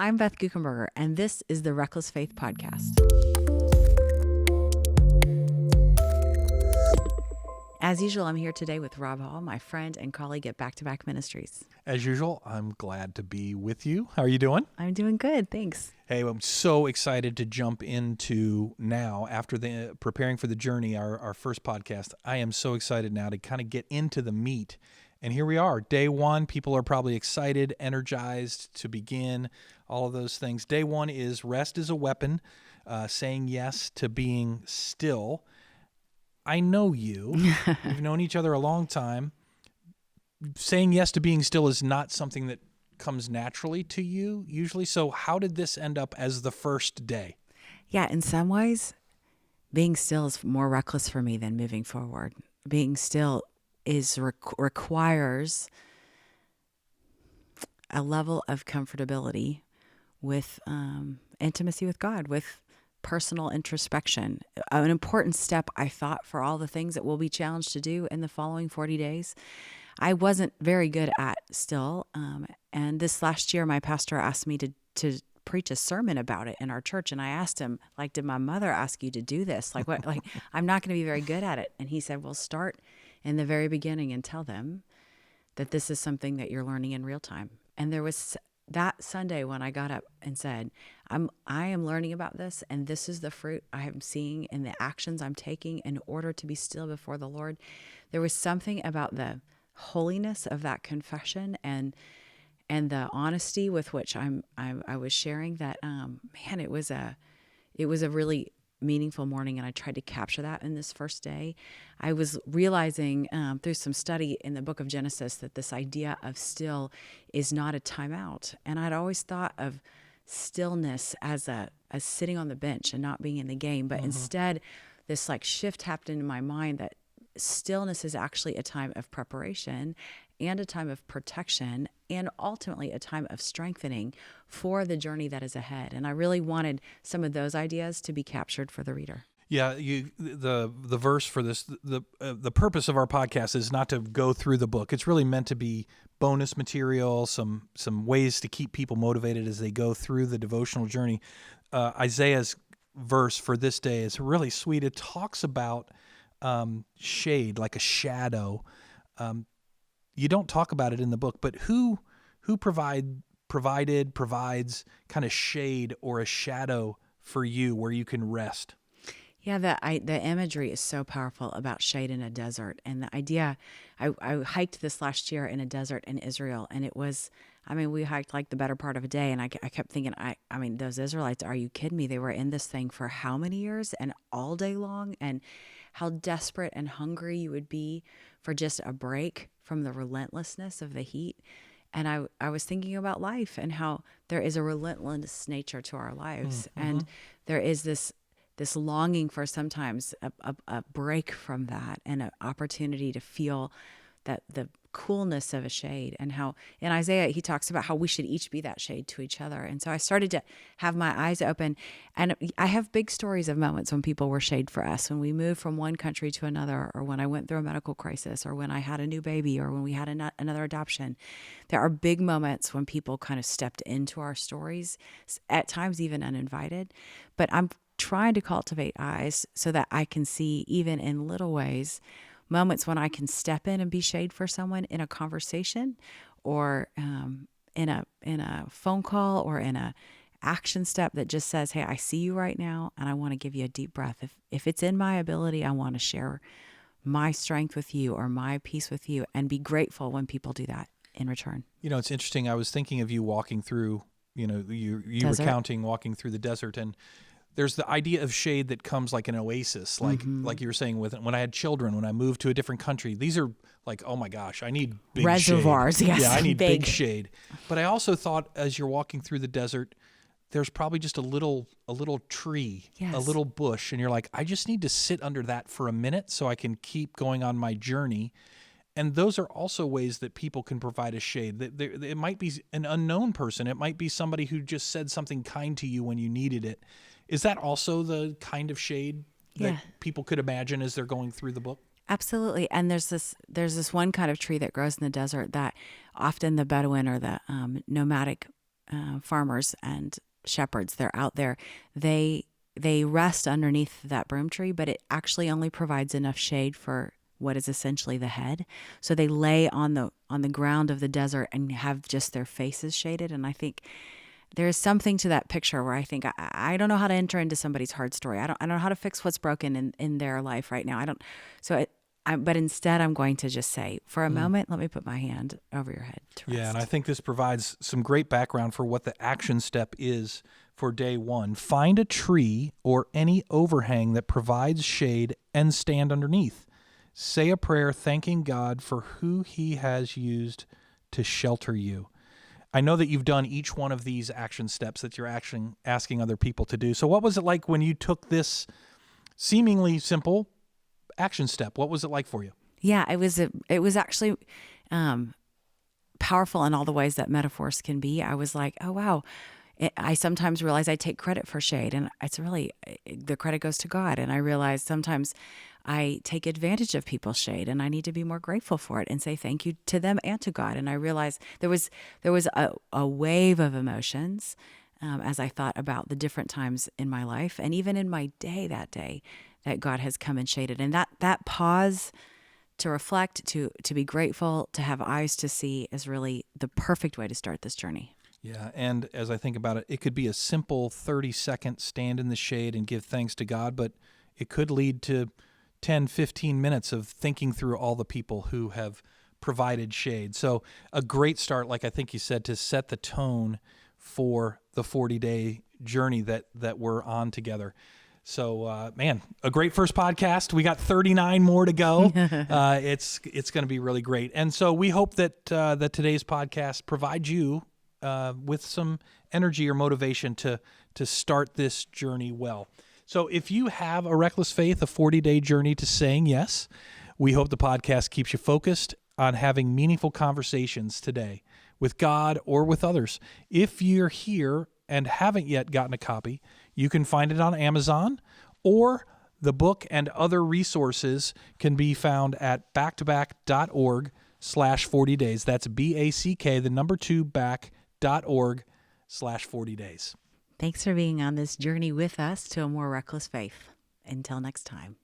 I'm Beth Guckenberger, and this is the Reckless Faith Podcast. As usual, I'm here today with Rob Hall, my friend and colleague at Back to Back Ministries. As usual, I'm glad to be with you. How are you doing? I'm doing good, thanks. Hey, I'm so excited to jump into now, after the preparing for the journey, our first podcast. I am so excited now to kind of get into the meat. And here we are, day one. People are probably excited, energized to begin, all of those things. Day one is rest is a weapon, saying yes to being still. I know you. We've known each other a long time. Saying yes to being still is not something that comes naturally to you usually. So how did this end up as the first day? Yeah, in some ways, being still is more reckless for me than moving forward. Being still requires a level of comfortability with intimacy with God, with personal introspection. An important step, I thought, for all the things that we'll be challenged to do in the following 40 days. I wasn't very good at still. And this last year, my pastor asked me to preach a sermon about it in our church. And I asked him, like, did my mother ask you to do this? Like, what? Like, I'm not going to be very good at it. And he said, well, start in the very beginning and tell them that this is something that you're learning in real time. And there was that Sunday when I got up and said, I am learning about this, and this is the fruit I am seeing in the actions I'm taking in order to be still before the Lord. There was something about the holiness of that confession and the honesty with which I was sharing that, man, it was a really meaningful morning, and I tried to capture that in this first day. I was realizing through some study in the book of Genesis that this idea of still is not a timeout. And I'd always thought of stillness as sitting on the bench and not being in the game, but instead this like shift happened in my mind that stillness is actually a time of preparation and a time of protection and ultimately a time of strengthening for the journey that is ahead. And I really wanted some of those ideas to be captured for the reader. Yeah, the verse for this, the purpose of our podcast is not to go through the book. It's really meant to be bonus material, some ways to keep people motivated as they go through the devotional journey. Isaiah's verse for this day is really sweet. It talks about shade, like a shadow. You don't talk about it in the book, but who provides kind of shade or a shadow for you where you can rest? Yeah, the imagery is so powerful about shade in a desert. And the idea, I hiked this last year in a desert in Israel, and it was, we hiked like the better part of a day, and I kept thinking, those Israelites, are you kidding me? They were in this thing for how many years and all day long, and how desperate and hungry you would be for just a break from the relentlessness of the heat. And I was thinking about life and how there is a relentless nature to our lives. Mm-hmm. And there is this longing for sometimes a break from that and an opportunity to feel that the coolness of a shade, and how in Isaiah he talks about how we should each be that shade to each other. And so I started to have my eyes open, and I have big stories of moments when people were shade for us, when we moved from one country to another, or when I went through a medical crisis, or when I had a new baby, or when we had another adoption. There are big moments when people kind of stepped into our stories, at times even uninvited. But I'm trying to cultivate eyes so that I can see, even in little ways, moments when I can step in and be shade for someone in a conversation, or in a phone call, or in a action step that just says, hey, I see you right now, and I want to give you a deep breath. If it's in my ability, I want to share my strength with you or my peace with you, and be grateful when people do that in return. It's interesting. I was thinking of you walking through, you recounting walking through the desert, and there's the idea of shade that comes like an oasis, like you were saying with when I had children, when I moved to a different country. These are like, oh my gosh, I need big reservoirs. Shade. Yes, yeah, I need big shade. But I also thought, as you're walking through the desert, there's probably just a little tree, yes, a little bush, and you're like, I just need to sit under that for a minute so I can keep going on my journey. And those are also ways that people can provide a shade. It might be an unknown person. It might be somebody who just said something kind to you when you needed it. Is that also the kind of shade that people could imagine as they're going through the book? Absolutely. And there's this one kind of tree that grows in the desert that often the Bedouin or the nomadic farmers and shepherds, they're out there. They rest underneath that broom tree, but it actually only provides enough shade for what is essentially the head. So they lay on the ground of the desert and have just their faces shaded. And I think there's something to that picture where I think I don't know how to enter into somebody's hard story. I don't know how to fix what's broken in their life right now. I don't. So but instead, I'm going to just say, for a moment, let me put my hand over your head to rest. Yeah, and I think this provides some great background for what the action step is for day one. Find a tree or any overhang that provides shade and stand underneath. Say a prayer thanking God for who he has used to shelter you. I know that you've done each one of these action steps that you're actually asking other people to do. So what was it like when you took this seemingly simple action step? What was it like for you? Yeah, it was actually powerful in all the ways that metaphors can be. I was like, oh wow. I sometimes realize I take credit for shade, and it's really, the credit goes to God. And I realize sometimes I take advantage of people's shade, and I need to be more grateful for it and say thank you to them and to God. And I realized there was a wave of emotions as I thought about the different times in my life, and even in my day that God has come and shaded. And that pause to reflect, to be grateful, to have eyes to see is really the perfect way to start this journey. Yeah, and as I think about it, it could be a simple 30-second stand in the shade and give thanks to God, but it could lead to 10, 15 minutes of thinking through all the people who have provided shade. So a great start, like I think you said, to set the tone for the 40-day journey that we're on together. So, man, a great first podcast. We got 39 more to go. It's going to be really great. And so we hope that today's podcast provides you with some energy or motivation to start this journey well. So if you have a reckless faith, a 40-day journey to saying yes, we hope the podcast keeps you focused on having meaningful conversations today with God or with others. If you're here and haven't yet gotten a copy, you can find it on Amazon, or the book and other resources can be found at backtoback.org/40 days. That's BACK, 2 back.org/40 days. Thanks for being on this journey with us to a more reckless faith. Until next time.